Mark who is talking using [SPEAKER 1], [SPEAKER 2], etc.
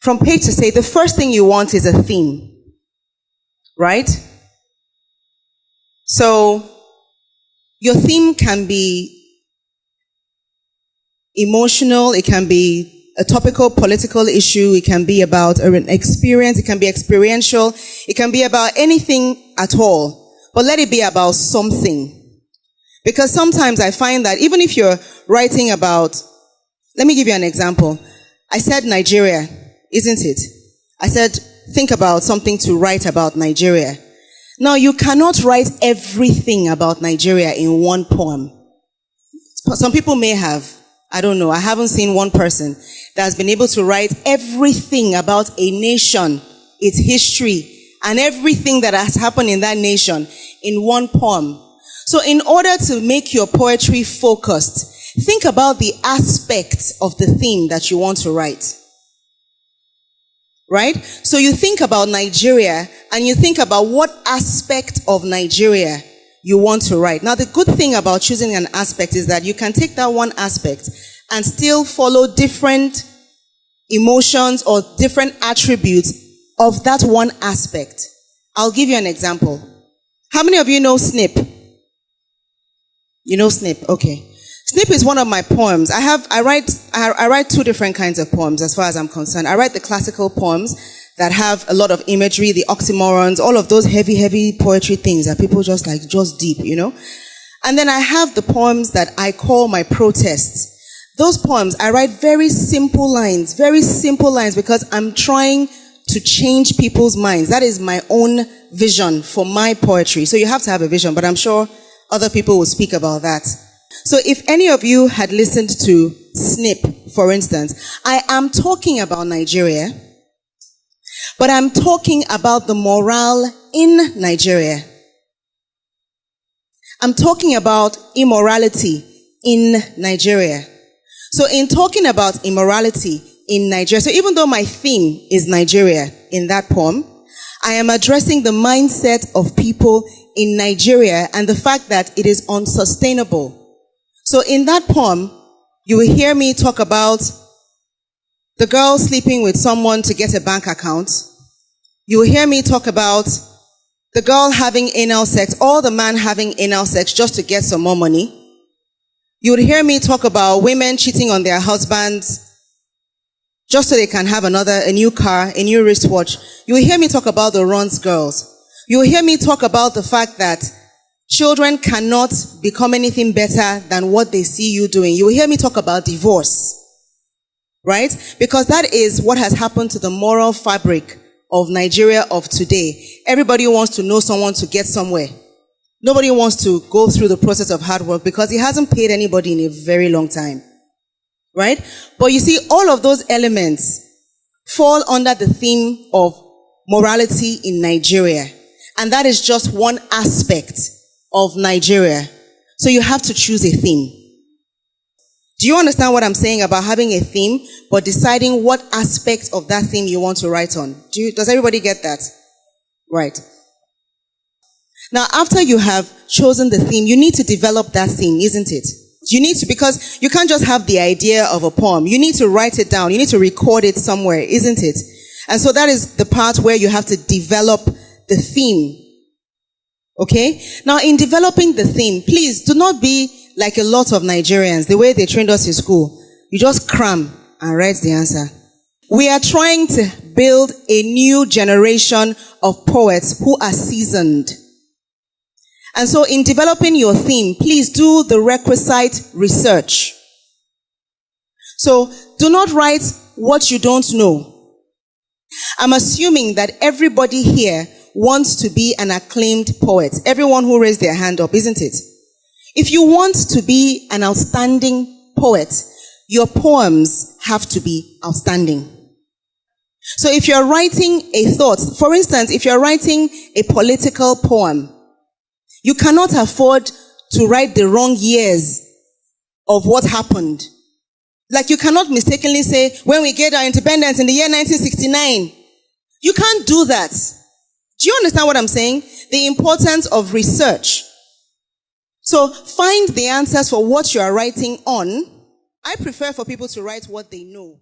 [SPEAKER 1] from page to say, the first thing you want is a theme, right? So your theme can be emotional, it can be a topical political issue, it can be about an experience, it can be experiential, it can be about anything at all. But let it be about something. Because sometimes I find that even if you're writing about, let me give you an example. I said Nigeria, isn't it? I said, think about something to write about Nigeria. Now, you cannot write everything about Nigeria in one poem. Some people may have. I don't know. I haven't seen one person that has been able to write everything about a nation, its history, and everything that has happened in that nation in one poem. So in order to make your poetry focused, think about the aspects of the theme that you want to write. Right? So you think about Nigeria and you think about what aspect of Nigeria you want to write. Now, the good thing about choosing an aspect is that you can take that one aspect and still follow different emotions or different attributes of that one aspect. I'll give you an example. How many of you know Snip? You know Snip? Okay. Snip is one of my poems. I write two different kinds of poems as far as I'm concerned. I write the classical poems that have a lot of imagery, the oxymorons, all of those heavy poetry things that people just deep, you know. And then I have the poems that I call my protests. Those poems, I write very simple lines because I'm trying to change people's minds. That is my own vision for my poetry. So you have to have a vision, but I'm sure other people will speak about that. So if any of you had listened to Snip, for instance, I am talking about Nigeria, but I'm talking about the morale in Nigeria. I'm talking about immorality in Nigeria. So in talking about immorality in Nigeria, so even though my theme is Nigeria in that poem, I am addressing the mindset of people in Nigeria and the fact that it is unsustainable. So in that poem, you will hear me talk about the girl sleeping with someone to get a bank account. You will hear me talk about the girl having anal sex, or the man having anal sex just to get some more money. You would hear me talk about women cheating on their husbands just so they can have a new car, a new wristwatch. You will hear me talk about the runs girls. You will hear me talk about the fact that children cannot become anything better than what they see you doing. You will hear me talk about divorce, right? Because that is what has happened to the moral fabric of Nigeria of today. Everybody wants to know someone to get somewhere. Nobody wants to go through the process of hard work because he hasn't paid anybody in a very long time, right? But you see, all of those elements fall under the theme of morality in Nigeria. And that is just one aspect of Nigeria. So you have to choose a theme. Do you understand what I'm saying about having a theme, but deciding what aspect of that theme you want to write on? Does everybody get that? Right. Now, after you have chosen the theme, you need to develop that theme, isn't it? You need to, because you can't just have the idea of a poem. You need to write it down. You need to record it somewhere, isn't it? And so that is the part where you have to develop the theme. Okay? Now, in developing the theme, please do not be like a lot of Nigerians, the way they trained us in school. You just cram and write the answer. We are trying to build a new generation of poets who are seasoned. And so in developing your theme, please do the requisite research. So do not write what you don't know. I'm assuming that everybody here wants to be an acclaimed poet. Everyone who raised their hand up, isn't it? If you want to be an outstanding poet, your poems have to be outstanding. So if you're writing a thought, for instance, if you're writing a political poem, you cannot afford to write the wrong years of what happened. Like you cannot mistakenly say, when we get our independence in the year 1969. You can't do that. Do you understand what I'm saying? The importance of research. So find the answers for what you are writing on. I prefer for people to write what they know.